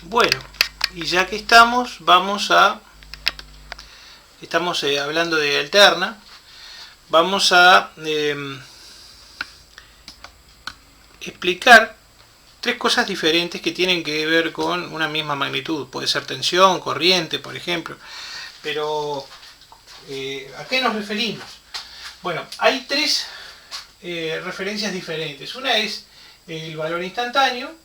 Bueno, y ya que estamos hablando de alterna, vamos a explicar tres cosas diferentes que tienen que ver con una misma magnitud. Puede ser tensión, corriente, por ejemplo. Pero, ¿a qué nos referimos? Bueno, hay tres referencias diferentes. Una es el valor instantáneo,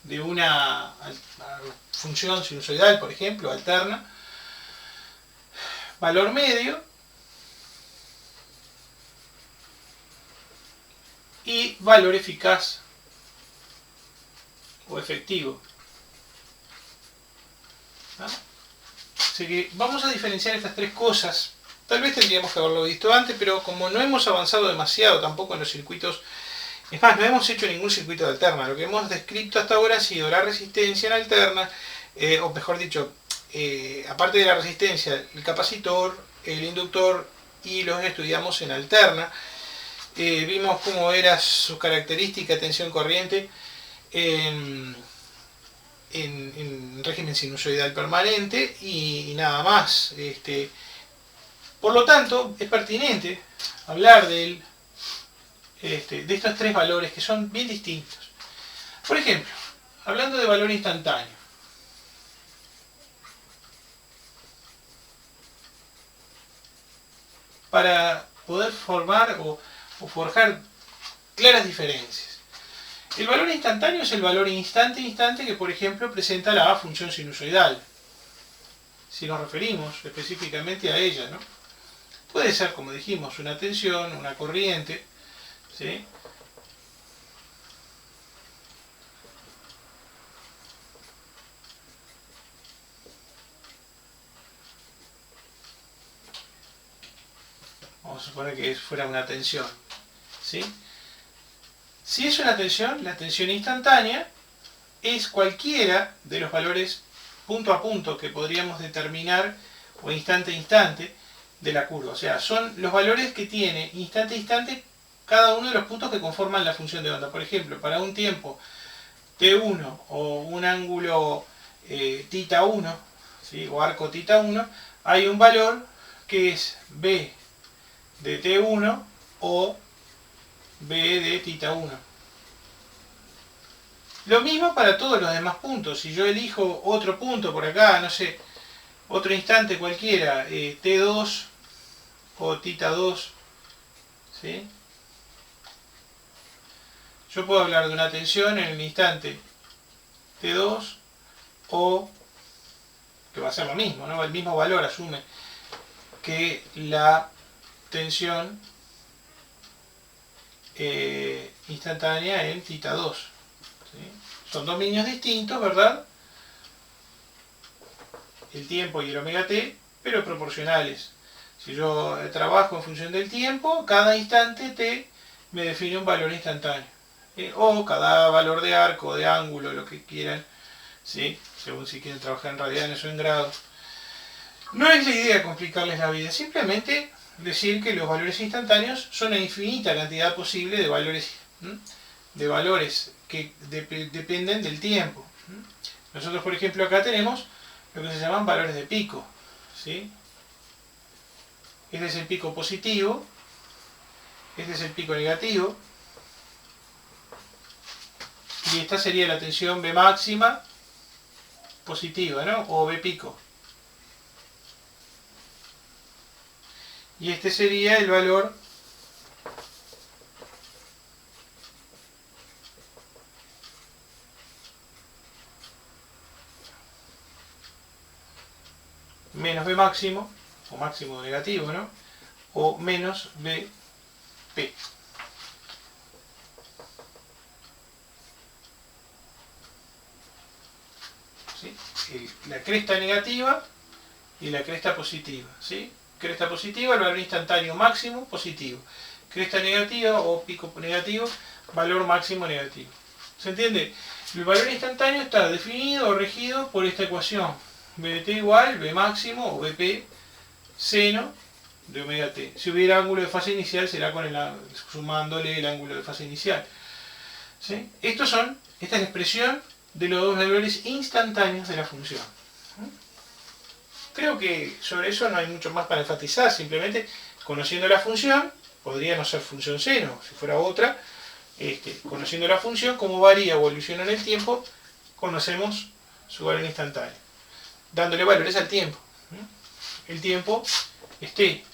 de una función sinusoidal, por ejemplo, alterna. Valor medio y valor eficaz o efectivo. ¿No? Así que vamos a diferenciar estas tres cosas. Tal vez tendríamos que haberlo visto antes, pero como no hemos avanzado demasiado tampoco en los circuitos, es más, no hemos hecho ningún circuito de alterna. Lo que hemos descrito hasta ahora ha sido la resistencia en alterna, o mejor dicho, aparte de la resistencia, el capacitor, el inductor, y los estudiamos en alterna. Vimos cómo era su característica tensión corriente en régimen sinusoidal permanente y nada más. Por lo tanto, es pertinente hablar de estos tres valores que son bien distintos. Por ejemplo, hablando de valor instantáneo. Para poder formar o forjar claras diferencias. El valor instantáneo es el valor instante que, por ejemplo, presenta la función sinusoidal. Si nos referimos específicamente a ella, ¿no? Puede ser, como dijimos, una tensión, una corriente, ¿sí? Vamos a suponer que fuera una tensión, ¿sí? Si es una tensión, la tensión instantánea es cualquiera de los valores punto a punto que podríamos determinar, o instante a instante, de la curva. O sea, son los valores que tiene instante a instante cada uno de los puntos que conforman la función de onda. Por ejemplo, para un tiempo t1 o un ángulo θ1, ¿sí? O arco θ1, hay un valor que es b de t1 o b de θ1. Lo mismo para todos los demás puntos. Si yo elijo otro punto por acá, no sé, otro instante cualquiera, t2 o θ2, ¿sí? Yo puedo hablar de una tensión en el instante t2 o, que va a ser lo mismo, ¿no? El mismo valor asume que la tensión instantánea en θ2. ¿Sí? Son dominios distintos, ¿verdad? El tiempo y el omega t, pero proporcionales. Si yo trabajo en función del tiempo, cada instante t me define un valor instantáneo. O cada valor de arco, de ángulo, lo que quieran, ¿sí? Según si quieren trabajar en radianes o en grados. No es la idea complicarles la vida, simplemente decir que los valores instantáneos son una infinita cantidad posible de valores que dependen del tiempo. Nosotros, por ejemplo, acá tenemos lo que se llaman valores de pico, ¿sí? Este es el pico positivo, este es el pico negativo, y esta sería la tensión B máxima positiva, ¿no? O B pico. Y este sería el valor menos B máximo, o máximo negativo, ¿no? O menos BP. ¿Sí? La cresta negativa y la cresta positiva, ¿sí? Cresta positiva, el valor instantáneo máximo positivo. Cresta negativa o pico negativo, valor máximo negativo. ¿Se entiende? El valor instantáneo está definido o regido por esta ecuación. B de t igual B máximo o BP seno de omega t. Si hubiera ángulo de fase inicial, será sumándole el ángulo de fase inicial. ¿Sí? Esta es la expresión de los dos valores instantáneos de la función. Creo que sobre eso no hay mucho más para enfatizar, simplemente conociendo la función, podría no ser función seno, si fuera otra, conociendo la función, cómo varía o evoluciona en el tiempo, conocemos su valor instantáneo, dándole valores al tiempo. El tiempo,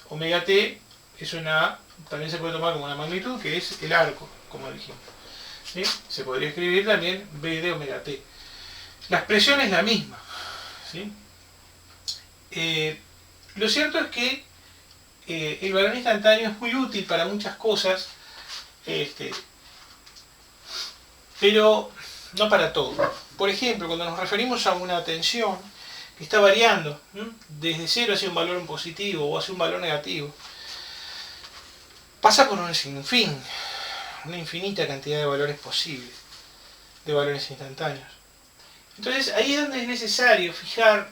omega t, también se puede tomar como una magnitud, que es el arco, como dijimos. ¿Sí? Se podría escribir también b de omega t. La expresión es la misma. ¿Sí? Lo cierto es que el valor instantáneo es muy útil para muchas cosas, pero no para todo. Por ejemplo, cuando nos referimos a una tensión que está variando desde 0 hacia un valor positivo o hacia un valor negativo, pasa por un sinfín, una infinita cantidad de valores posibles, de valores instantáneos. Entonces ahí es donde es necesario fijar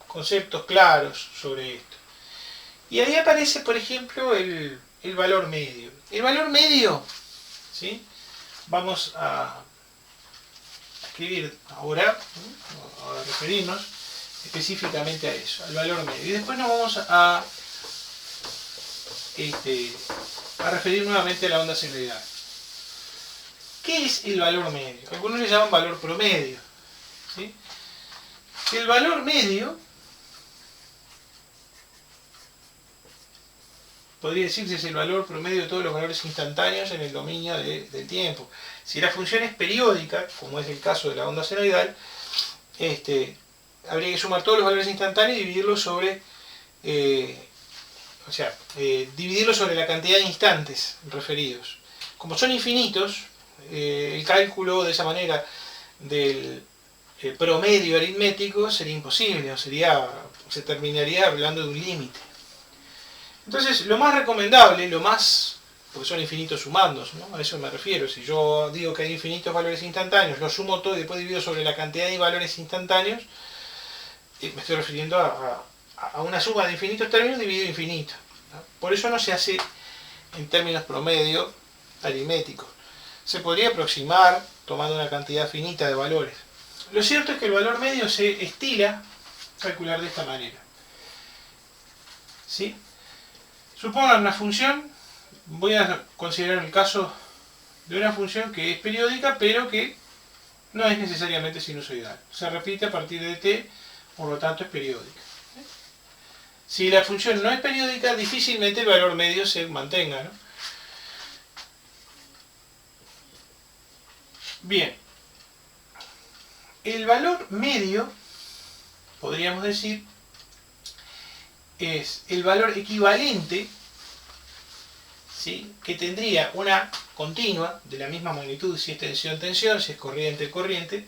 conceptos claros sobre esto. Y ahí aparece, por ejemplo, el valor medio. El valor medio, ¿sí? Vamos a escribir ahora, a referirnos específicamente a eso, al valor medio. Y después nos vamos a referir nuevamente a la onda senoidal. ¿Qué es el valor medio? Algunos le llaman valor promedio. ¿Sí? El valor medio podría decirse es el valor promedio de todos los valores instantáneos en el dominio del tiempo. Si la función es periódica, como es el caso de la onda senoidal, habría que sumar todos los valores instantáneos y dividirlos sobre dividirlo sobre la cantidad de instantes referidos. Como son infinitos, el cálculo de esa manera del promedio aritmético sería imposible, se terminaría hablando de un límite. Entonces, lo más recomendable, porque son infinitos sumandos, ¿no? A eso me refiero. Si yo digo que hay infinitos valores instantáneos, los sumo todo y después divido sobre la cantidad de valores instantáneos, me estoy refiriendo a una suma de infinitos términos dividido infinito, ¿no? Por eso no se hace en términos promedio aritméticos. Se podría aproximar tomando una cantidad finita de valores. Lo cierto es que el valor medio se estila calcular de esta manera. ¿Sí? Supongan una función, voy a considerar el caso de una función que es periódica, pero que no es necesariamente sinusoidal. Se repite a partir de t, por lo tanto es periódica. Si la función no es periódica, difícilmente el valor medio se mantenga, ¿no? Bien, el valor medio, podríamos decir, es el valor equivalente, ¿sí?, que tendría una continua de la misma magnitud, si es tensión-tensión, si es corriente-corriente,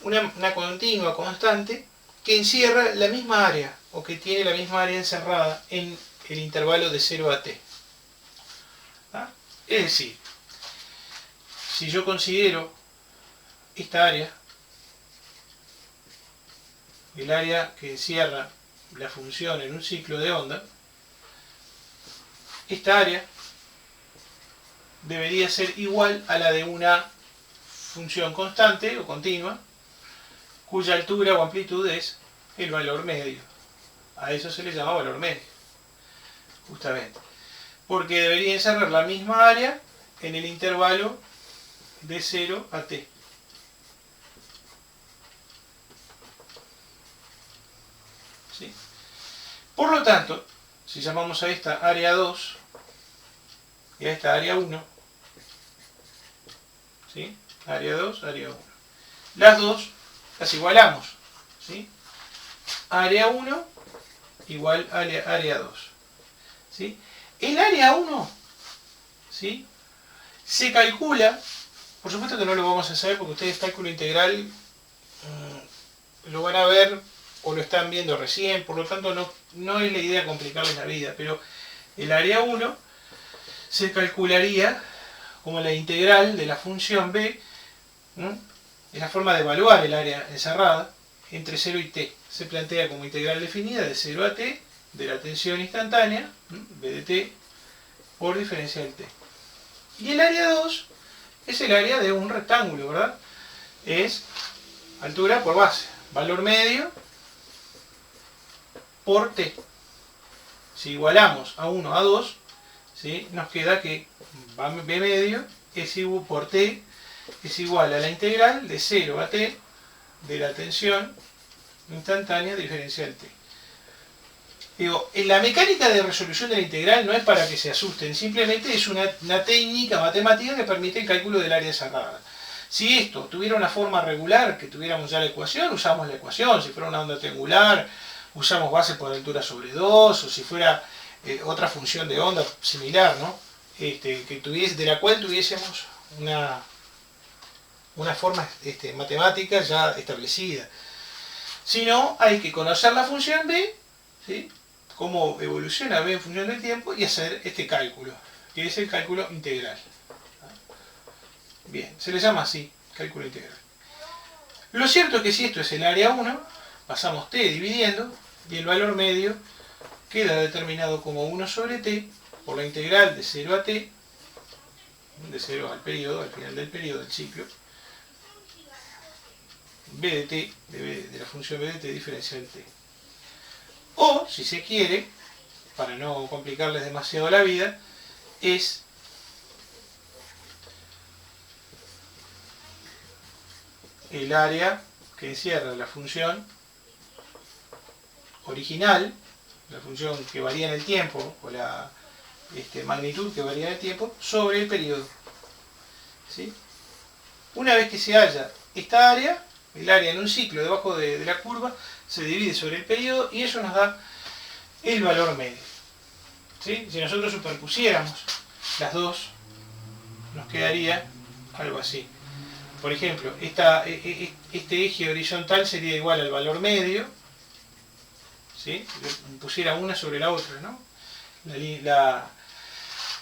una continua constante que encierra la misma área, o que tiene la misma área encerrada en el intervalo de 0 a t. ¿Ah? Es decir, si yo considero esta área, el área que encierra la función en un ciclo de onda, esta área debería ser igual a la de una función constante o continua, cuya altura o amplitud es el valor medio. A eso se le llama valor medio, justamente, porque debería encerrar la misma área en el intervalo de 0 a t. ¿Sí? Por lo tanto, si llamamos a esta área 2 y a esta área 1, ¿sí?, área 2, área 1, las dos las igualamos, ¿sí? Área 1 igual a área 2, ¿sí? El área 1, ¿sí?, se calcula, por supuesto que no lo vamos a hacer porque ustedes cálculo integral lo van a ver o lo están viendo recién, por lo tanto no es la idea complicarles la vida, pero el área 1 se calcularía como la integral de la función b, ¿no? Es la forma de evaluar el área encerrada entre 0 y t. Se plantea como integral definida de 0 a t de la tensión instantánea, b de t, por diferencia del t. Y el área 2 es el área de un rectángulo, ¿verdad? Es altura por base, valor medio por t. Si igualamos a 1 a 2, ¿sí?, nos queda que b medio es igual por t es igual a la integral de 0 a t de la tensión instantánea diferencial t. Digo, en la mecánica de resolución de la integral no es para que se asusten, simplemente es una técnica matemática que permite el cálculo del área cerrada. Si esto tuviera una forma regular, que tuviéramos ya la ecuación, usamos la ecuación. Si fuera una onda triangular, usamos base por altura sobre 2, o si fuera otra función de onda similar, ¿no? De la cual tuviésemos una forma matemática ya establecida. Si no, hay que conocer la función b, ¿sí?, cómo evoluciona b en función del tiempo, y hacer este cálculo, que es el cálculo integral. Bien, se le llama así, cálculo integral. Lo cierto es que si esto es el área 1, pasamos t dividiendo, y el valor medio queda determinado como 1 sobre t, por la integral de 0 a t, de 0 al periodo, al final del periodo del ciclo, b de t, de la función b de t diferencial t. O, si se quiere, para no complicarles demasiado la vida, es el área que encierra la función original, la función que varía en el tiempo, o la magnitud que varía en el tiempo, sobre el periodo. ¿Sí? Una vez que se halla esta área, el área en un ciclo debajo de la curva, se divide sobre el periodo, y eso nos da el valor medio. ¿Sí? Si nosotros superpusiéramos las dos, nos quedaría algo así. Por ejemplo, este eje horizontal sería igual al valor medio, ¿sí?, si pusiera una sobre la otra, ¿no?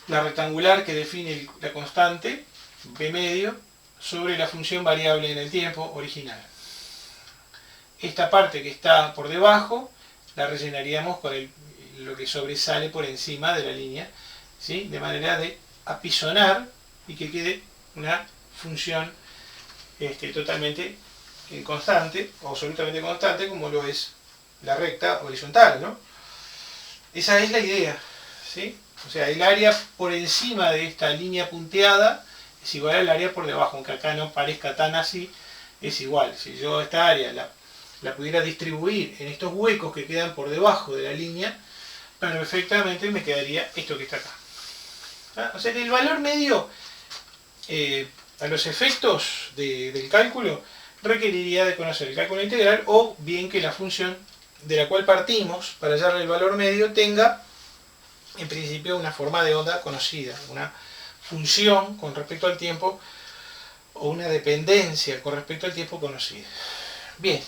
La rectangular que define la constante, b medio, sobre la función variable en el tiempo original. Esta parte que está por debajo la rellenaríamos con lo que sobresale por encima de la línea, ¿sí?, de manera de apisonar y que quede una función totalmente constante, o absolutamente constante, como lo es la recta horizontal, ¿no? Esa es la idea, ¿sí? O sea, el área por encima de esta línea punteada es igual al área por debajo, aunque acá no parezca tan así, es igual. Si yo esta área la pudiera distribuir en estos huecos que quedan por debajo de la línea, perfectamente me quedaría esto que está acá. ¿Ah? O sea que el valor medio, a los efectos del cálculo, requeriría de conocer el cálculo integral, o bien que la función de la cual partimos para hallar el valor medio tenga en principio una forma de onda conocida, una función con respecto al tiempo, o una dependencia con respecto al tiempo conocida. Bien,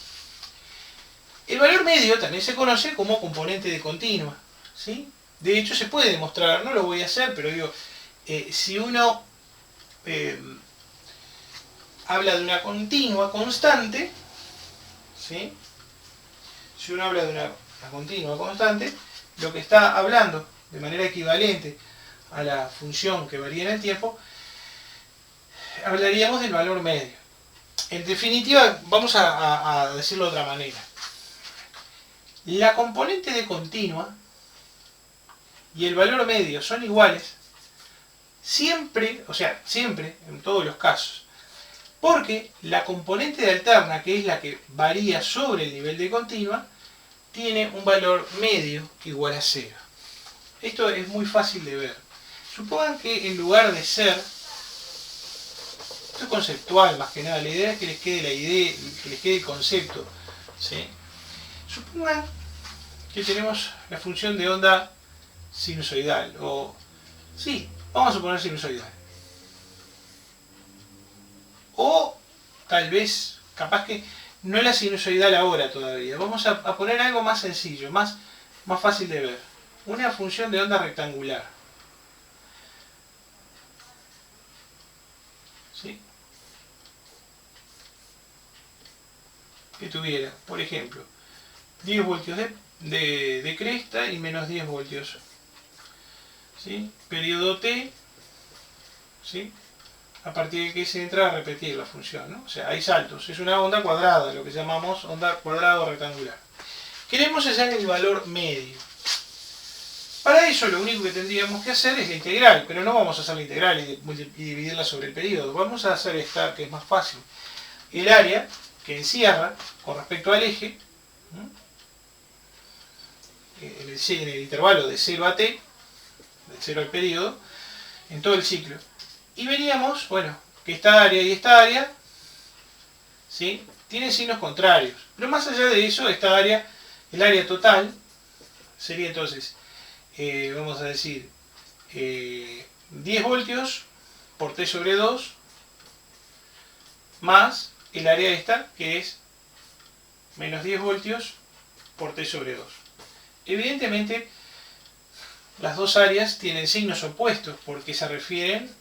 el valor medio también se conoce como componente de continua, ¿sí? De hecho se puede demostrar, no lo voy a hacer, pero digo, si uno habla de una continua constante, ¿sí?, si uno habla de una continua constante, lo que está hablando de manera equivalente a la función que varía en el tiempo, hablaríamos del valor medio. En definitiva, vamos a decirlo de otra manera. La componente de continua y el valor medio son iguales siempre, o sea, siempre, en todos los casos, porque la componente de alterna, que es la que varía sobre el nivel de continua, tiene un valor medio igual a 0. Esto es muy fácil de ver. Supongan que en lugar de ser, esto es conceptual más que nada, la idea es que les quede la idea, que les quede el concepto, ¿sí? Supongan que tenemos la función de onda sinusoidal, o sí, vamos a suponer sinusoidal. O tal vez, capaz que no es la sinusoidal ahora todavía. Vamos a poner algo más sencillo, más fácil de ver. Una función de onda rectangular. ¿Sí? que tuviera, por ejemplo, 10 voltios de cresta y menos 10 voltios. ¿Sí? Periodo T, ¿sí? A partir de que se entra a repetir la función, ¿no? O sea, hay saltos. Es una onda cuadrada, lo que llamamos onda cuadrada o rectangular. Queremos hallar el valor medio. Para eso lo único que tendríamos que hacer es la integral, pero no vamos a hacer la integral y dividirla sobre el periodo. Vamos a hacer esta, que es más fácil. El área que encierra con respecto al eje, en el intervalo de 0 a t, del 0 al periodo, en todo el ciclo. Y veríamos, bueno, que esta área y esta área, ¿sí?, tienen signos contrarios. Pero más allá de eso, esta área, el área total, sería entonces, vamos a decir, 10 voltios por T sobre 2, más el área esta, que es menos 10 voltios por T sobre 2. Evidentemente, las dos áreas tienen signos opuestos porque se refieren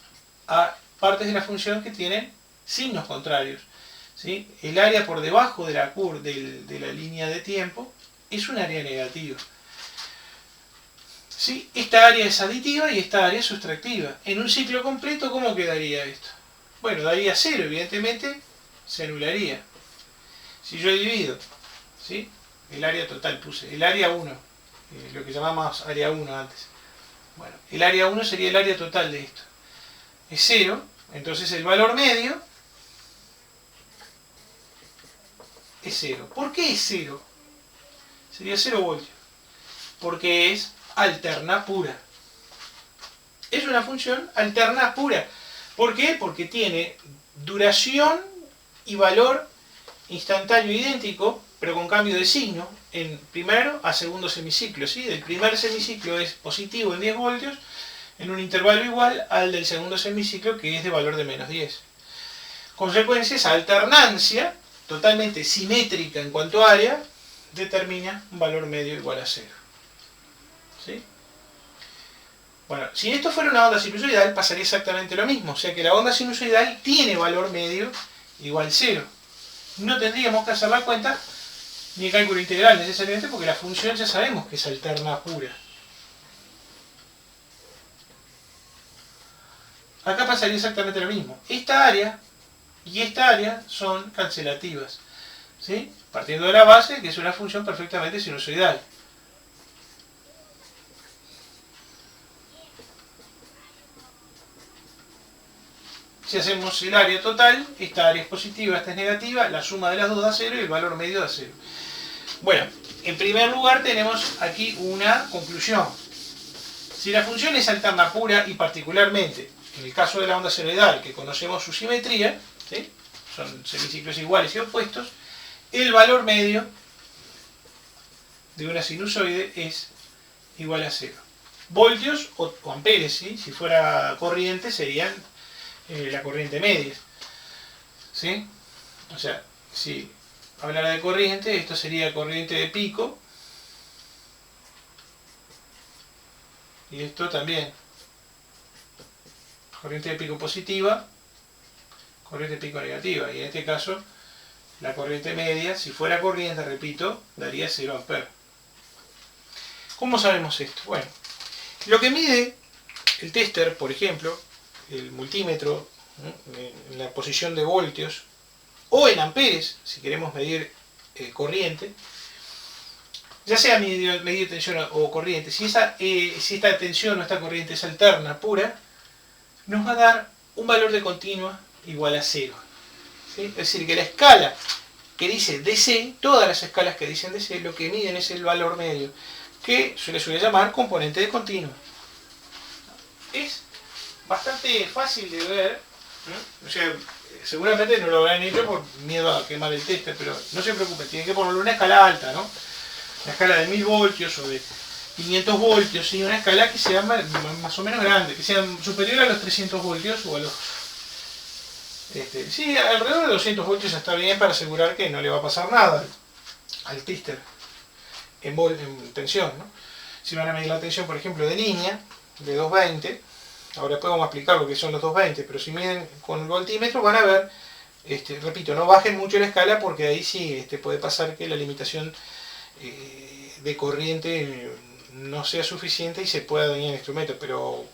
a partes de la función que tienen signos contrarios. ¿Sí? El área por debajo de la curva de la línea de tiempo es un área negativa. ¿Sí? Esta área es aditiva y esta área es sustractiva. En un ciclo completo, ¿cómo quedaría esto? Bueno, daría 0, evidentemente se anularía. Si yo divido, ¿sí?, el área total, puse el área 1, lo que llamamos área 1 antes. Bueno, el área 1 sería el área total de esto. Es 0, entonces el valor medio es 0. ¿Por qué es 0? Sería 0 voltios. Porque es alterna pura. Es una función alterna pura. ¿Por qué? Porque tiene duración y valor instantáneo idéntico, pero con cambio de signo, en primero a segundo semiciclo. ¿Sí? El primer semiciclo es positivo en 10 voltios, en un intervalo igual al del segundo semiciclo, que es de valor de menos 10. Consecuencia, esa alternancia, totalmente simétrica en cuanto a área, determina un valor medio igual a 0. ¿Sí? Bueno, si esto fuera una onda sinusoidal, pasaría exactamente lo mismo. O sea que la onda sinusoidal tiene valor medio igual a 0. No tendríamos que hacer la cuenta ni el cálculo integral necesariamente, porque la función ya sabemos que es alterna pura. Acá pasaría exactamente lo mismo. Esta área y esta área son cancelativas, ¿sí? Partiendo de la base que es una función perfectamente sinusoidal. Si hacemos el área total, esta área es positiva, esta es negativa, la suma de las dos da 0 y el valor medio da 0. Bueno, en primer lugar tenemos aquí una conclusión. Si la función es alterna pura y particularmente, en el caso de la onda senoidal, que conocemos su simetría, ¿sí?, son semiciclos iguales y opuestos, el valor medio de una sinusoide es igual a 0. Voltios o amperes, ¿sí?, si fuera corriente serían la corriente media. ¿Sí? O sea, si hablara de corriente, esto sería corriente de pico. Y esto también. Corriente de pico positiva, corriente de pico negativa. Y en este caso, la corriente media, si fuera corriente, repito, daría 0 amperes. ¿Cómo sabemos esto? Bueno, lo que mide el tester, por ejemplo, el multímetro, en la posición de voltios, o en amperes, si queremos medir corriente, ya sea medir tensión o corriente, si esta tensión o esta corriente es alterna, pura, nos va a dar un valor de continua igual a 0. ¿Sí? Es decir, que la escala que dice DC, todas las escalas que dicen DC, lo que miden es el valor medio, que se le suele llamar componente de continua. Es bastante fácil de ver, ¿no? O sea, seguramente no lo habrán hecho por miedo a quemar el tester, pero no se preocupen, tienen que ponerle una escala alta, ¿no? Una escala de 1000 voltios o de 500 voltios, ¿sí? Una escala que sea más o menos grande, que sea superior a los 300 voltios o a los... sí, alrededor de 200 voltios está bien para asegurar que no le va a pasar nada al tester en tensión, ¿no? Si van a medir la tensión, por ejemplo, de línea, de 220, ahora después vamos a explicar lo que son los 220, pero si miden con el voltímetro van a ver repito, no bajen mucho la escala porque ahí sí puede pasar que la limitación de corriente no sea suficiente y se pueda dañar el instrumento, pero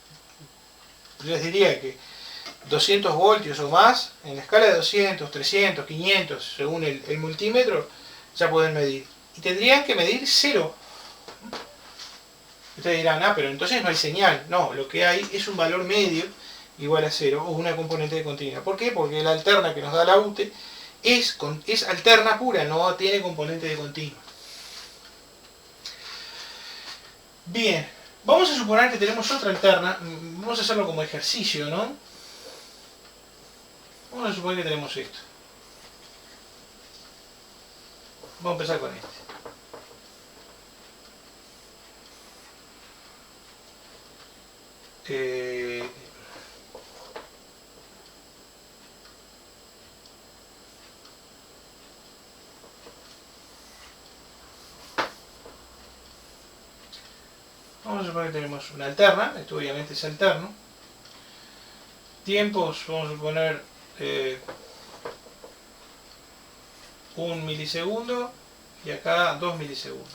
yo les diría que 200 voltios o más, en la escala de 200, 300, 500, según el multímetro, ya pueden medir. Y tendrían que medir 0. Ustedes dirán, pero entonces no hay señal. No, lo que hay es un valor medio igual a 0 o una componente de continua. ¿Por qué? Porque la alterna que nos da la UTE es alterna pura, no tiene componente de continua. Bien, vamos a suponer que tenemos otra alterna. Vamos a hacerlo como ejercicio, ¿no? Vamos a suponer que tenemos esto. Vamos a empezar con este. Vamos a suponer que tenemos una alterna, esto obviamente es alterno. Tiempos, vamos a suponer 1 milisegundo y acá 2 milisegundos.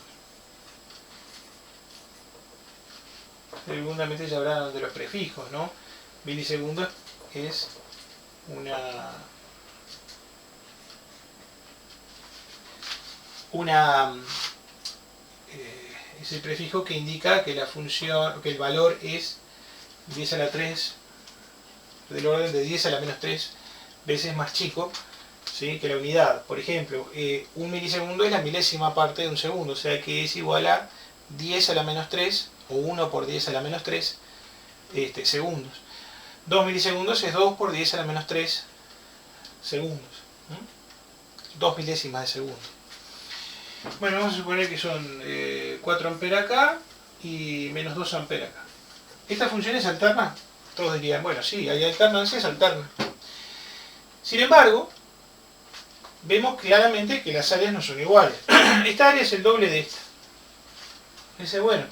Seguramente ya hablaron de los prefijos, ¿no? Milisegundos es es el prefijo que indica que la función, que el valor es 10 a la 3, del orden de 10 a la menos 3 veces más chico, ¿sí?, que la unidad. Por ejemplo, un milisegundo es la milésima parte de un segundo, o sea que es igual a 10 a la menos 3, o 1 por 10 a la menos 3 segundos. 2 milisegundos es 2 por 10 a la menos 3 segundos. 2 milésimas de segundo. Bueno, vamos a suponer que son 4 amperes acá y menos 2 amperes acá. ¿Esta función es alterna? Todos dirían, bueno, sí, hay alternancia, es alterna. Sin embargo, vemos claramente que las áreas no son iguales. Esta área es el doble de esta. Dice, bueno,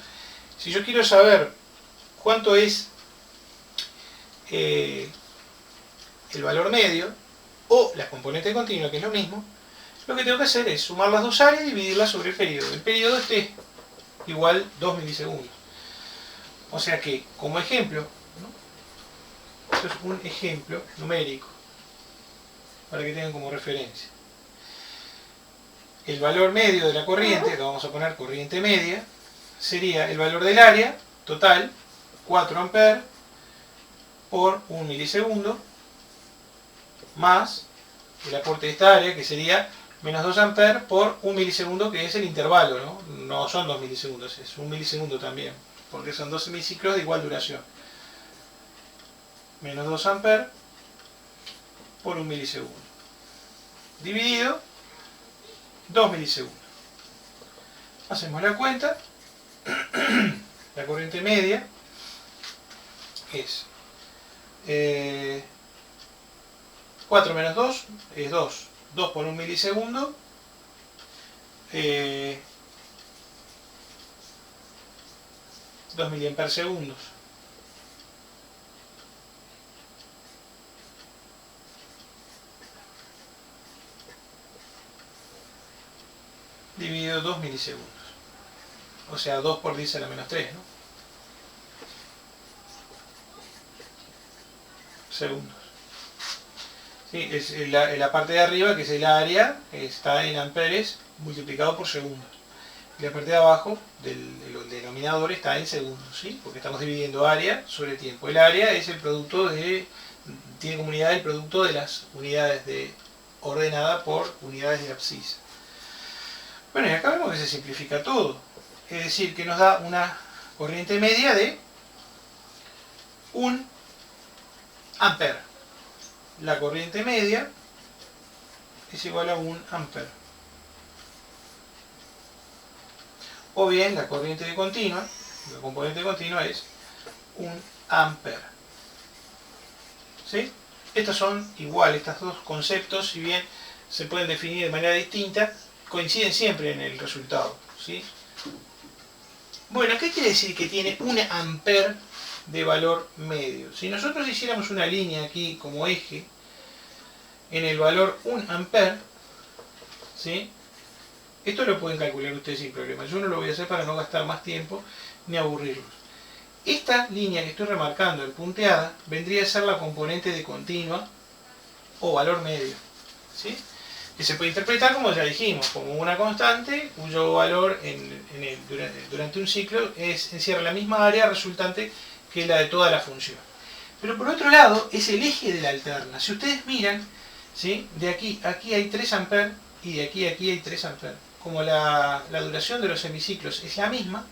si yo quiero saber cuánto es el valor medio o la componente continua, que es lo mismo, lo que tengo que hacer es sumar las dos áreas y dividirlas sobre el periodo. El periodo igual 2 milisegundos. O sea que, como ejemplo, ¿no?, esto es un ejemplo numérico para que tengan como referencia. El valor medio de la corriente, que vamos a poner corriente media, sería el valor del área total, 4 amperes por 1 milisegundo, más el aporte de esta área, que sería menos 2 amperes por 1 milisegundo, que es el intervalo, ¿no? No son 2 milisegundos, es 1 milisegundo también, porque son 12 miliciclos de igual duración. Menos 2 amperes por 1 milisegundo. Dividido 2 milisegundos. Hacemos la cuenta. La corriente media es 4 menos 2 es 2. 2 por 1 milisegundo. 2 miliamperes segundos. Dividido 2 milisegundos. O sea, 2 por 10 a la menos 3, ¿no? Segundos. Sí, es la parte de arriba, que es el área, está en amperes multiplicado por segundos. Y la parte de abajo del denominador está en segundos, ¿sí? Porque estamos dividiendo área sobre tiempo. El área es el producto tiene como unidad el producto de las unidades ordenada por unidades de abscisa. Bueno, y acá vemos que se simplifica todo. Es decir, que nos da una corriente media de 1 amper. La corriente media es igual a 1 amper. O bien la corriente de continua, la componente continua es 1 amper. ¿Sí? Estos son iguales, estos dos conceptos, si bien se pueden definir de manera distinta, coinciden siempre en el resultado, ¿sí? Bueno, ¿qué quiere decir que tiene 1 amper de valor medio? Si nosotros hiciéramos una línea aquí como eje, en el valor 1 ampere, ¿sí? Esto lo pueden calcular ustedes sin problema. Yo no lo voy a hacer para no gastar más tiempo ni aburrirlos. Esta línea que estoy remarcando en punteada vendría a ser la componente de continua o valor medio, ¿sí? Que se puede interpretar, como ya dijimos, como una constante cuyo valor durante un ciclo encierra la misma área resultante que la de toda la función. Pero por otro lado es el eje de la alterna. Si ustedes miran, ¿sí? De aquí a aquí hay 3 amperes y de aquí a aquí hay 3 amperes. Como la duración de los semiciclos es la misma,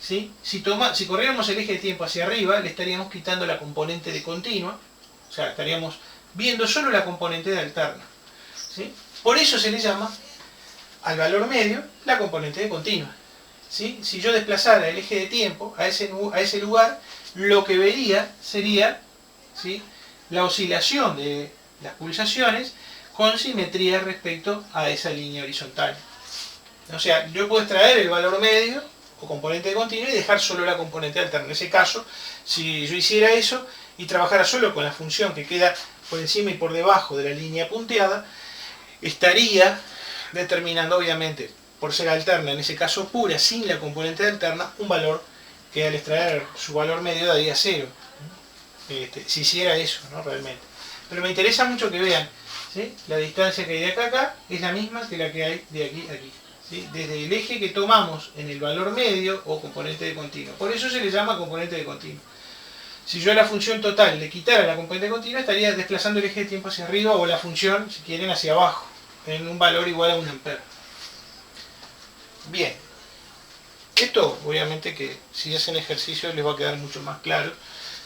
¿sí? Si corriéramos el eje de tiempo hacia arriba, le estaríamos quitando la componente de continua, o sea, estaríamos viendo solo la componente de alterna, ¿sí? Por eso se le llama al valor medio la componente de continua, ¿sí? Si yo desplazara el eje de tiempo a ese lugar, lo que vería sería, ¿sí? La oscilación de las pulsaciones con simetría respecto a esa línea horizontal. O sea, yo puedo extraer el valor medio o componente de continua y dejar solo la componente alterna. En ese caso, si yo hiciera eso y trabajara solo con la función que queda por encima y por debajo de la línea punteada, estaría determinando, obviamente, por ser alterna, en ese caso pura, sin la componente de alterna, un valor que al extraer su valor medio daría 0. Si hiciera eso, ¿no? Realmente. Pero me interesa mucho que vean, ¿sí? La distancia que hay de acá a acá es la misma que la que hay de aquí a aquí, ¿sí? Desde el eje que tomamos en el valor medio o componente de continua. Por eso se le llama componente de continua. Si yo a la función total le quitara la componente continua, estaría desplazando el eje de tiempo hacia arriba o la función, si quieren, hacia abajo, en un valor igual a 1 ampere. Bien. Esto, obviamente, que si hacen ejercicio les va a quedar mucho más claro.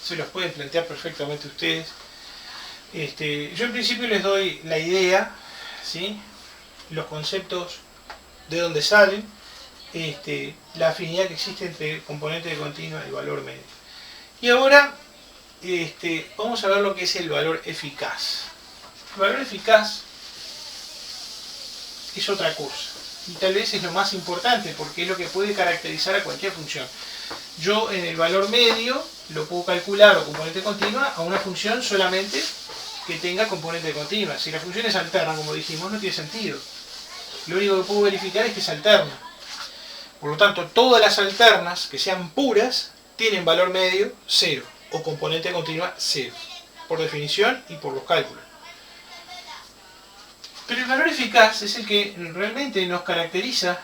Se los pueden plantear perfectamente ustedes. Yo en principio les doy la idea, ¿sí? Los conceptos de dónde salen, la afinidad que existe entre componente de continua y valor medio. Y ahora vamos a ver lo que es el valor eficaz. El valor eficaz es otra cosa. Y tal vez es lo más importante porque es lo que puede caracterizar a cualquier función. Yo en el valor medio lo puedo calcular o componente continua a una función solamente que tenga componente continua. Si la función es alterna, como dijimos, no tiene sentido. Lo único que puedo verificar es que es alterna. Por lo tanto, todas las alternas que sean puras tienen valor medio 0 o componente continua 0, por definición y por los cálculos. Pero el valor eficaz es el que realmente nos caracteriza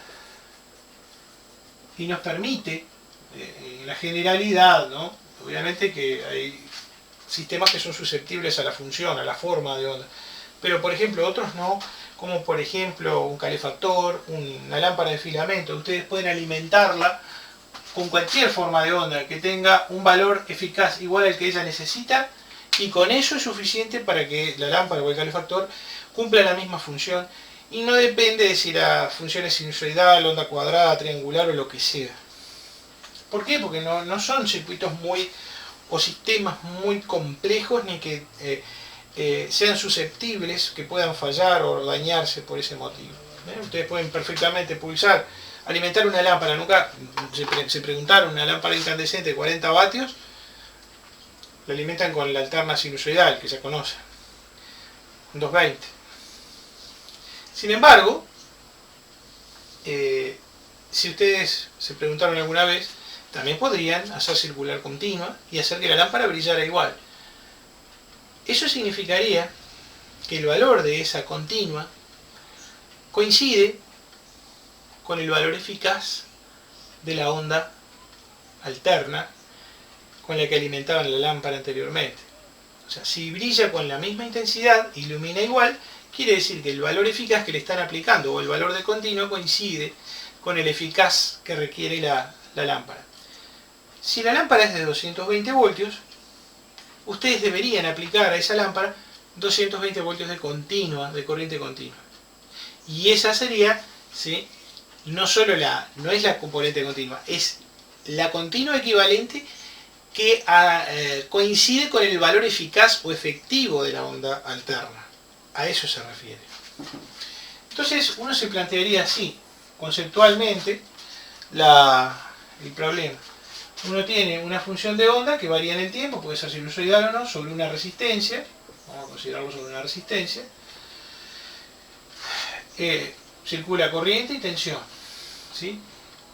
y nos permite la generalidad, ¿no? Obviamente que hay sistemas que son susceptibles a la función, a la forma de onda, pero por ejemplo otros no, como por ejemplo un calefactor, una lámpara de filamento. Ustedes pueden alimentarla con cualquier forma de onda que tenga un valor eficaz igual al que ella necesita, y con eso es suficiente para que la lámpara o el calefactor cumpla la misma función, y no depende de si la función es sinusoidal, onda cuadrada, triangular o lo que sea. ¿Por qué? Porque no son circuitos o sistemas muy complejos, ni que sean susceptibles, que puedan fallar o dañarse por ese motivo. Ustedes pueden perfectamente alimentar una lámpara. Nunca se preguntaron, una lámpara incandescente de 40 vatios, la alimentan con la alterna sinusoidal, que ya conocen, 220. Sin embargo, si ustedes se preguntaron alguna vez, también podrían hacer circular continua y hacer que la lámpara brillara igual. Eso significaría que el valor de esa continua coincide con el valor eficaz de la onda alterna con la que alimentaban la lámpara anteriormente. O sea, si brilla con la misma intensidad, ilumina igual, quiere decir que el valor eficaz que le están aplicando o el valor de continua coincide con el eficaz que requiere la lámpara. Si la lámpara es de 220 voltios, ustedes deberían aplicar a esa lámpara 220 voltios de corriente continua. Y esa sería, ¿sí? No es la componente continua, es la continua equivalente que coincide con el valor eficaz o efectivo de la onda alterna. A eso se refiere. Entonces uno se plantearía así, conceptualmente, el problema. Uno tiene una función de onda que varía en el tiempo, puede ser sinusoidal o no, sobre una resistencia, considerarlo sobre una resistencia, circula corriente y tensión, ¿sí?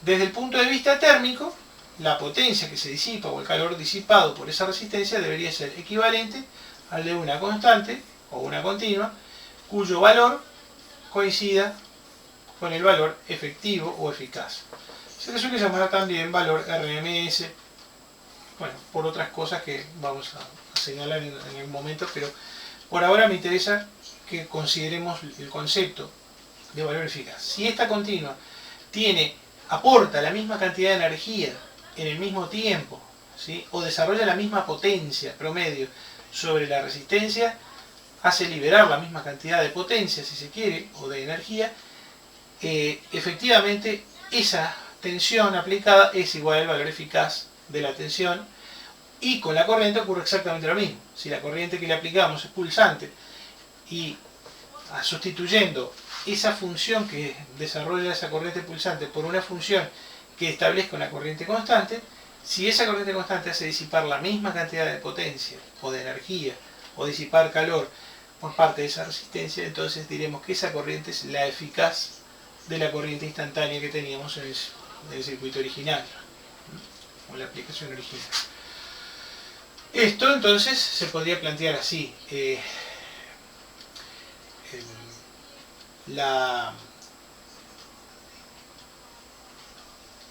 Desde el punto de vista térmico, la potencia que se disipa o el calor disipado por esa resistencia debería ser equivalente al de una constante o una continua, cuyo valor coincida con el valor efectivo o eficaz. Se le suele llamar también valor RMS, bueno, por otras cosas que vamos a señalar en el momento, pero por ahora me interesa que consideremos el concepto de valor eficaz. Si esta continua aporta la misma cantidad de energía en el mismo tiempo, ¿sí? O desarrolla la misma potencia promedio sobre la resistencia, hace liberar la misma cantidad de potencia, si se quiere, o de energía, efectivamente esa tensión aplicada es igual al valor eficaz de la tensión, y con la corriente ocurre exactamente lo mismo. Si la corriente que le aplicamos es pulsante y sustituyendo esa función que desarrolla esa corriente pulsante por una función que establezca una corriente constante, si esa corriente constante hace disipar la misma cantidad de potencia o de energía o disipar calor por parte de esa resistencia, entonces diremos que esa corriente es la eficaz de la corriente instantánea que teníamos en el circuito original, o en la aplicación original. Esto entonces se podría plantear así. La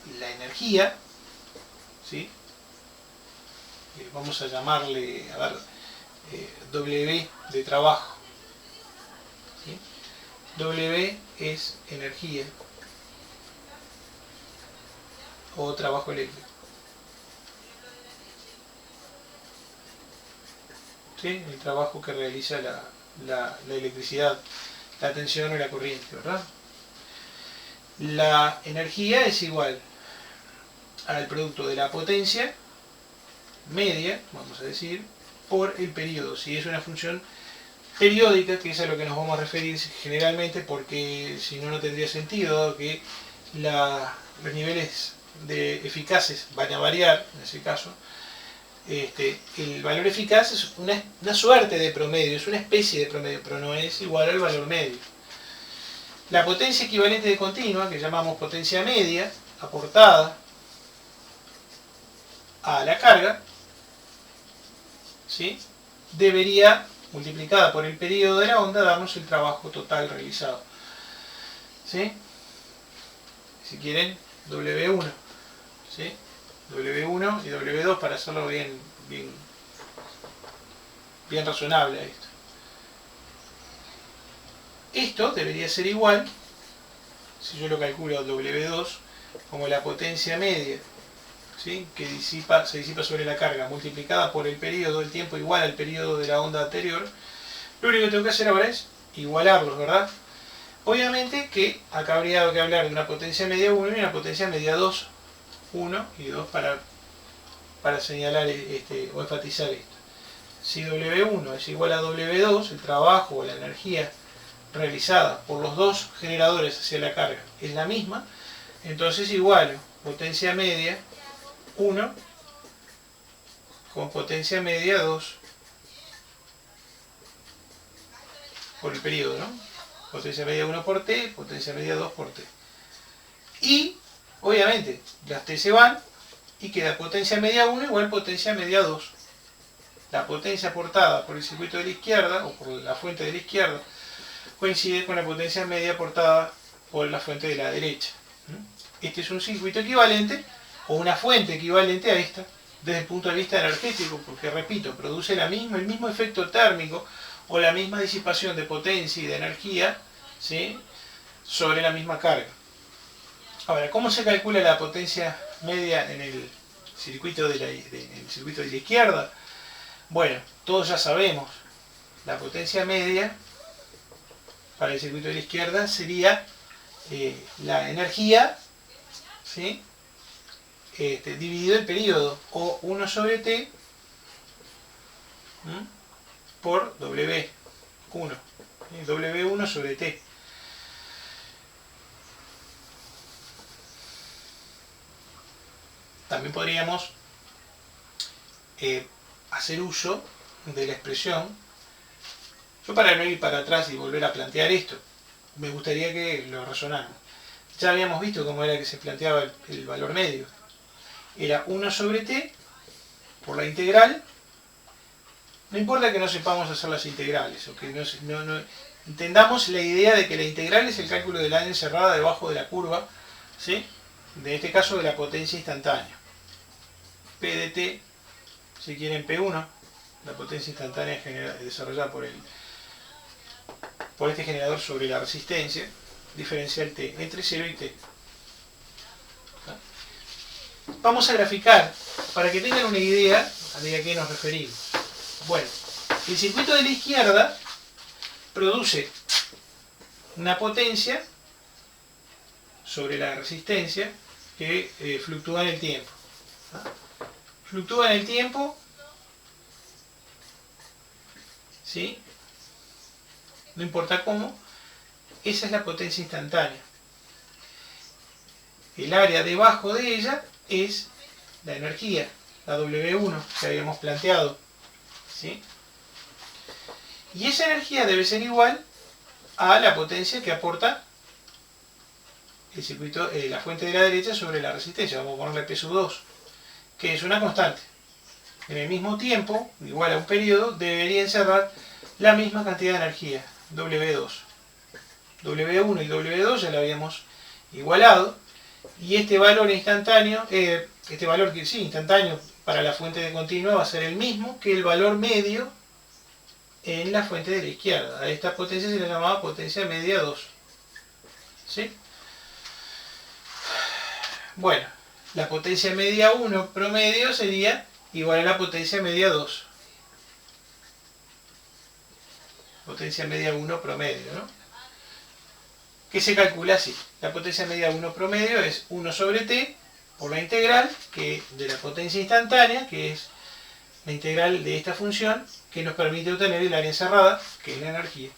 energía, ¿sí? Vamos a llamarle, a ver, W de trabajo, ¿sí? W es energía o trabajo eléctrico, ¿sí? El trabajo que realiza la electricidad, la tensión o la corriente, ¿verdad? La energía es igual al producto de la potencia media, vamos a decir, por el periodo. Si es una función periódica, que es a lo que nos vamos a referir generalmente, porque si no, no tendría sentido, dado que los niveles de eficaces van a variar en ese caso. El valor eficaz es una suerte de promedio, es una especie de promedio, pero no es igual al valor medio. La potencia equivalente de continua, que llamamos potencia media, aportada a la carga, ¿sí? Debería, multiplicada por el periodo de la onda, darnos el trabajo total realizado, ¿sí? Si quieren, W1, ¿sí? W1 y W2 para hacerlo bien razonable a esto. Esto debería ser igual, si yo lo calculo W2 como la potencia media, ¿sí? Que se disipa sobre la carga multiplicada por el periodo, el tiempo igual al periodo de la onda anterior. Lo único que tengo que hacer ahora es igualarlos, ¿verdad? Obviamente que acá habría que hablar de una potencia media 1 y una potencia media 2, 1 y 2 para señalar o enfatizar esto. Si W1 es igual a W2, el trabajo o la energía realizada por los dos generadores hacia la carga es la misma, entonces igualo potencia media 1 con potencia media 2 por el periodo, ¿no? Potencia media 1 por T, potencia media 2 por T. Y, obviamente, las T se van y queda potencia media 1 igual potencia media 2. La potencia aportada por el circuito de la izquierda, o por la fuente de la izquierda, coincide con la potencia media aportada por la fuente de la derecha. Este es un circuito equivalente, o una fuente equivalente a esta, desde el punto de vista energético, porque, repito, produce el mismo efecto térmico, o la misma disipación de potencia y de energía, ¿sí? Sobre la misma carga. Ahora, ¿cómo se calcula la potencia media en el circuito de la izquierda? Bueno, todos ya sabemos, la potencia media para el circuito de la izquierda sería la energía, ¿sí? Dividido el periodo, o 1 sobre T por W1, W1 sobre T. También podríamos hacer uso de la expresión Yo, para no ir para atrás y volver a plantear esto, me gustaría que lo razonáramos. Ya habíamos visto cómo era que se planteaba el valor medio. Era 1 sobre t por la integral. No importa que no sepamos hacer las integrales, o que no entendamos la idea de que la integral es el cálculo del área encerrada debajo de la curva, ¿sí? De este caso de la potencia instantánea. P de t, si quieren P1, la potencia instantánea desarrollada por este generador sobre la resistencia, diferencial t, entre 0 y t. Vamos a graficar para que tengan una idea de a qué nos referimos. Bueno, el circuito de la izquierda produce una potencia sobre la resistencia que fluctúa en el tiempo. Fluctúa en el tiempo, ¿sí? No importa cómo, esa es la potencia instantánea. El área debajo de ella es la energía, la W1 que habíamos planteado, ¿sí? Y esa energía debe ser igual a la potencia que aporta el circuito, la fuente de la derecha sobre la resistencia. Vamos a ponerle P sub 2, que es una constante. En el mismo tiempo, igual a un periodo, debería encerrar la misma cantidad de energía, W2. W1 y W2 ya lo habíamos igualado, y este valor instantáneo, instantáneo para la fuente de continua va a ser el mismo que el valor medio en la fuente de la izquierda. A esta potencia se le llamaba potencia media 2. ¿Sí? Bueno, la potencia media 1 promedio sería igual a la potencia media 2. Potencia media 1 promedio, ¿no? Que se calcula así. La potencia media 1 promedio es 1 sobre t por la integral de la potencia instantánea, que es la integral de esta función, que nos permite obtener el área encerrada, que es la energía.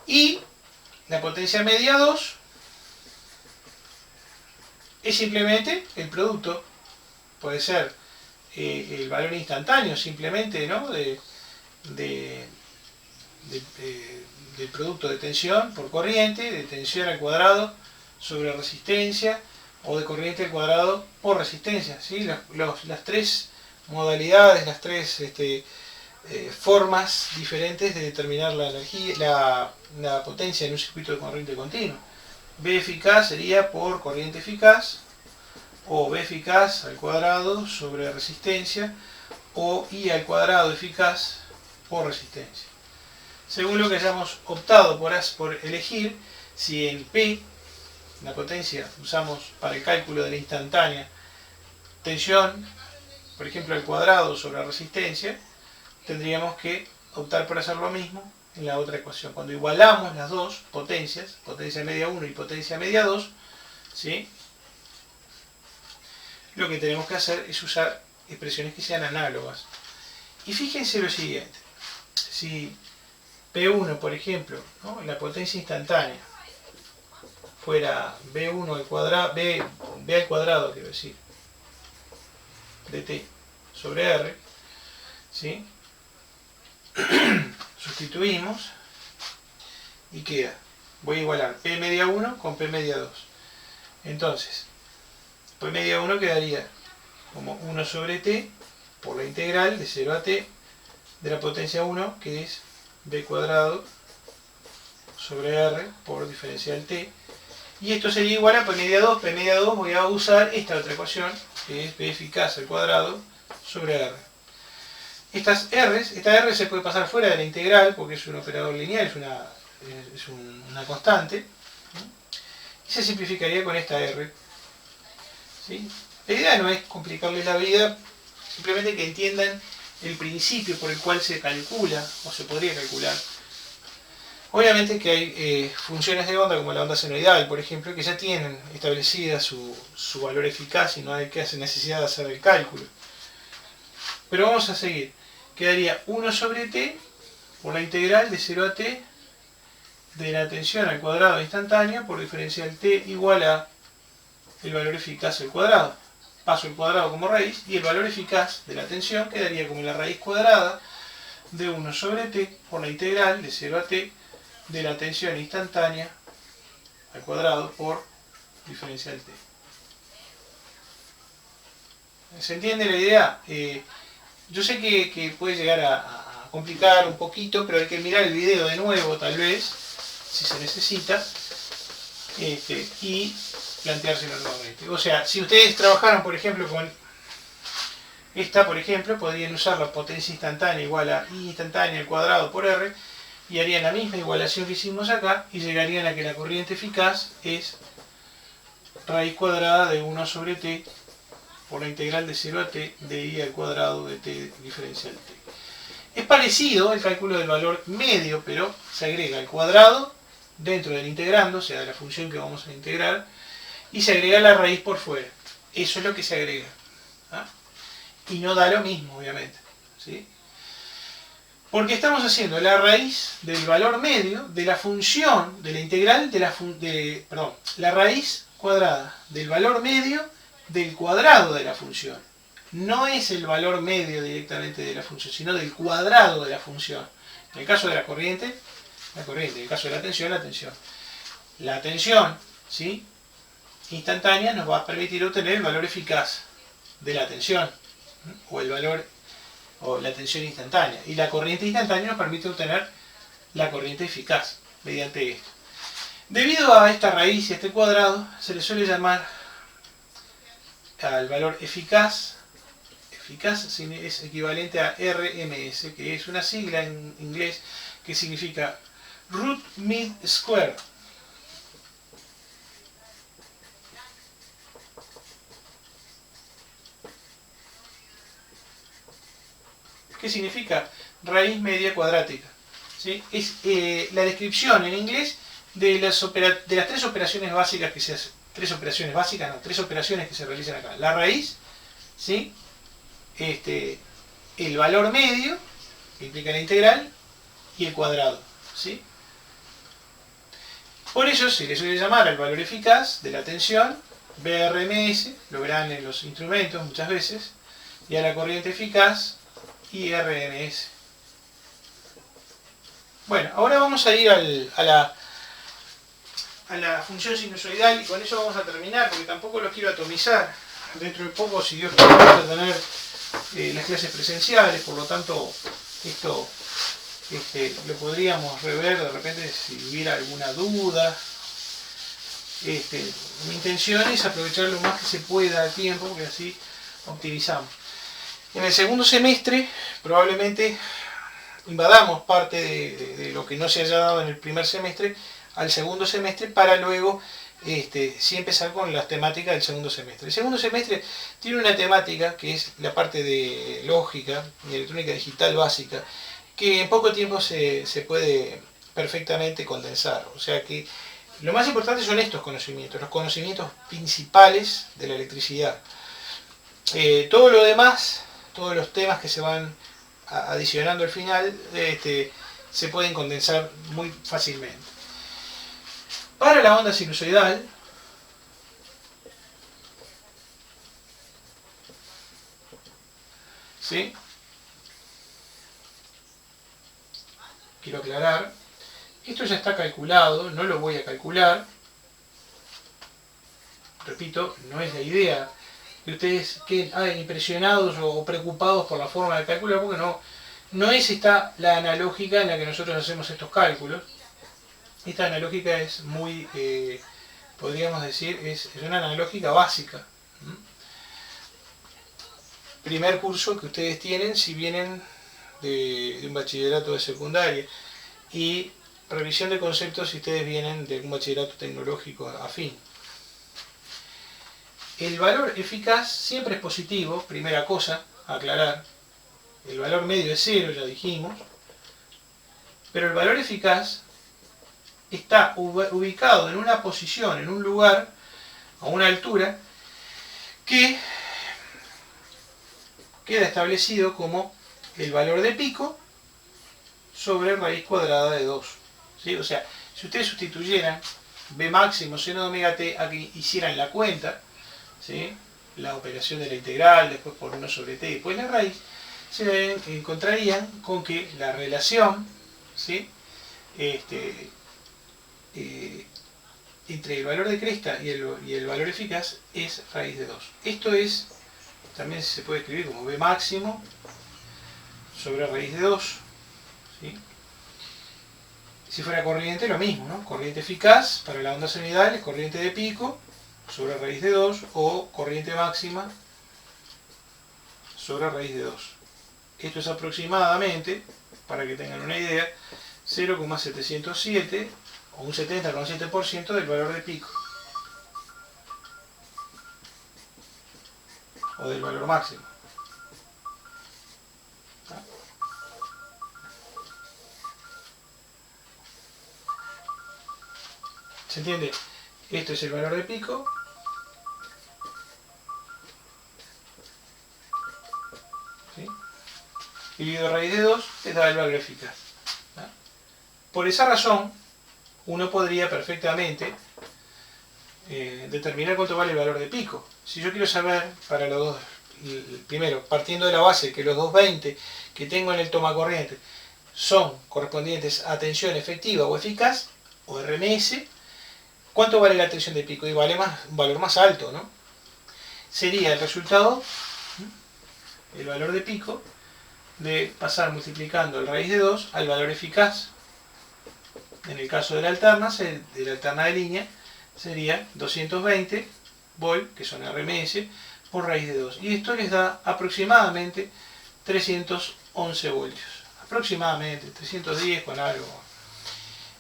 Y la potencia media 2 es simplemente el producto, puede ser el valor instantáneo simplemente, ¿no? del producto de tensión por corriente, de tensión al cuadrado sobre resistencia, o de corriente al cuadrado por resistencia, ¿sí? Las tres modalidades, las tres formas diferentes de determinar la energía, la potencia en un circuito de corriente continua. B eficaz sería por corriente eficaz, o B eficaz al cuadrado sobre resistencia, o I al cuadrado eficaz por resistencia. Según lo que hayamos optado por elegir, si en P, la potencia, usamos para el cálculo de la instantánea tensión, por ejemplo, al cuadrado sobre resistencia, tendríamos que optar por hacer lo mismo en la otra ecuación. Cuando igualamos las dos potencias, potencia media 1 y potencia media 2, ¿sí? Lo que tenemos que hacer es usar expresiones que sean análogas. Y fíjense lo siguiente, si P1, por ejemplo, ¿no? La potencia instantánea fuera B1 al cuadrado, B al cuadrado, quiero decir, de t sobre r, ¿sí? Sustituimos y queda, voy a igualar P media 1 con P media 2. Entonces, P media 1 quedaría como 1 sobre t por la integral de 0 a t de la potencia 1, que es b cuadrado sobre r por diferencial t. Y esto sería igual a P media 2. P media 2 voy a usar esta otra ecuación, que es B eficaz al cuadrado sobre R. Esta R se puede pasar fuera de la integral porque es un operador lineal, es una constante. Y se simplificaría con esta R. ¿Sí? La idea no es complicarles la vida, simplemente que entiendan el principio por el cual se calcula, o se podría calcular. Obviamente que hay funciones de onda, como la onda senoidal, por ejemplo, que ya tienen establecida su valor eficaz y no hay necesidad de hacer el cálculo. Pero vamos a seguir. Quedaría 1 sobre t por la integral de 0 a t de la tensión al cuadrado instantánea por diferencial t igual a el valor eficaz al cuadrado. Paso el cuadrado como raíz y el valor eficaz de la tensión quedaría como la raíz cuadrada de 1 sobre t por la integral de 0 a t de la tensión instantánea al cuadrado por diferencial t. ¿Se entiende la idea? Yo sé que puede llegar a complicar un poquito, pero hay que mirar el video de nuevo tal vez, si se necesita, y planteárselo nuevamente. O sea, si ustedes trabajaran por ejemplo con esta, por ejemplo, podrían usar la potencia instantánea igual a I instantánea al cuadrado por R, y harían la misma igualación que hicimos acá, y llegarían a que la corriente eficaz es raíz cuadrada de 1 sobre t por la integral de 0 a t de I al cuadrado de t diferencial t. Es parecido el cálculo del valor medio, pero se agrega el cuadrado dentro del integrando, o sea, de la función que vamos a integrar, y se agrega la raíz por fuera. Eso es lo que se agrega. ¿Ah? Y no da lo mismo, obviamente. ¿Sí? Porque estamos haciendo la raíz del valor medio de la función, de la integral, la raíz cuadrada del valor medio del cuadrado de la función. No es el valor medio directamente de la función, sino del cuadrado de la función. En el caso de la corriente, en el caso de la tensión, la tensión. La tensión, ¿sí?, instantánea nos va a permitir obtener el valor eficaz de la tensión, o el valor, o la tensión instantánea. Y la corriente instantánea nos permite obtener la corriente eficaz mediante esto. Debido a esta raíz y a este cuadrado, se le suele llamar al valor eficaz es equivalente a RMS, que es una sigla en inglés que significa root mean square. ¿Qué significa? Raíz media cuadrática. ¿Sí? Es la descripción en inglés de las tres operaciones básicas que se hacen. Tres operaciones que se realizan acá. La raíz, ¿sí?, el valor medio, que implica la integral, y el cuadrado. ¿Sí? Por eso se le suele llamar al valor eficaz de la tensión BRMS, lo verán en los instrumentos muchas veces, y a la corriente eficaz IRMS. Bueno, ahora vamos a ir a la función sinusoidal, y con eso vamos a terminar, porque tampoco los quiero atomizar. Dentro de poco, si Dios quiere, vamos a tener las clases presenciales, por lo tanto esto lo podríamos rever de repente si hubiera alguna duda. Mi intención es aprovechar lo más que se pueda el tiempo, porque así optimizamos. En el segundo semestre probablemente invadamos parte de lo que no se haya dado en el primer semestre al segundo semestre, para luego sí empezar con las temáticas del segundo semestre. El segundo semestre tiene una temática que es la parte de lógica y electrónica digital básica, que en poco tiempo se puede perfectamente condensar. O sea que lo más importante son estos conocimientos, los conocimientos principales de la electricidad. Todo lo demás, todos los temas que se van adicionando al final, se pueden condensar muy fácilmente. Para la onda sinusoidal, ¿sí?, quiero aclarar, esto ya está calculado, no lo voy a calcular. Repito, no es la idea que ustedes queden impresionados o preocupados por la forma de calcular, porque no es esta la analógica en la que nosotros hacemos estos cálculos. Esta analógica es muy, podríamos decir, es una analógica básica. Primer curso que ustedes tienen si vienen de un bachillerato de secundaria, y revisión de conceptos si ustedes vienen de un bachillerato tecnológico afín. El valor eficaz siempre es positivo, primera cosa a aclarar. El valor medio es 0, ya dijimos, pero el valor eficaz está ubicado en una posición, en un lugar, a una altura, que queda establecido como el valor de pico sobre raíz cuadrada de 2. ¿Sí? O sea, si ustedes sustituyeran B máximo seno de omega t a que hicieran la cuenta, ¿sí?, la operación de la integral, después por 1 sobre t y después la raíz, se encontrarían con que la relación, ¿sí? Entre el valor de cresta y el valor eficaz es raíz de 2. Esto es, también se puede escribir como B máximo sobre raíz de 2. ¿Sí? Si fuera corriente, lo mismo, ¿no? Corriente eficaz para la onda senoidal es corriente de pico sobre raíz de 2 o corriente máxima sobre raíz de 2. Esto es aproximadamente, para que tengan una idea, 0,707 o un 70,7% del valor de pico o del valor máximo. ¿Se entiende? Esto es el valor de pico. ¿Sí? Dividido raíz de 2 te da el valor eficaz. Por esa razón, uno podría perfectamente determinar cuánto vale el valor de pico. Si yo quiero saber para los dos, primero, partiendo de la base que los 220 que tengo en el tomacorriente son correspondientes a tensión efectiva o eficaz, o RMS, ¿cuánto vale la tensión de pico? Y vale un valor más alto, ¿no? Sería el resultado, el valor de pico, de pasar multiplicando el raíz de 2 al valor eficaz. En el caso de la alterna de línea, sería 220 volt, que son RMS, por raíz de 2. Y esto les da aproximadamente 311 voltios. Aproximadamente 310 con algo.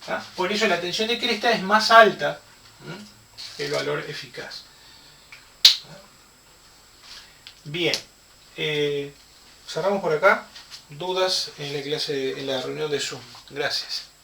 ¿Ah? Por eso la tensión de cresta es más alta que el valor eficaz. Bien. Cerramos por acá. Dudas en la clase, en la reunión de Zoom. Gracias.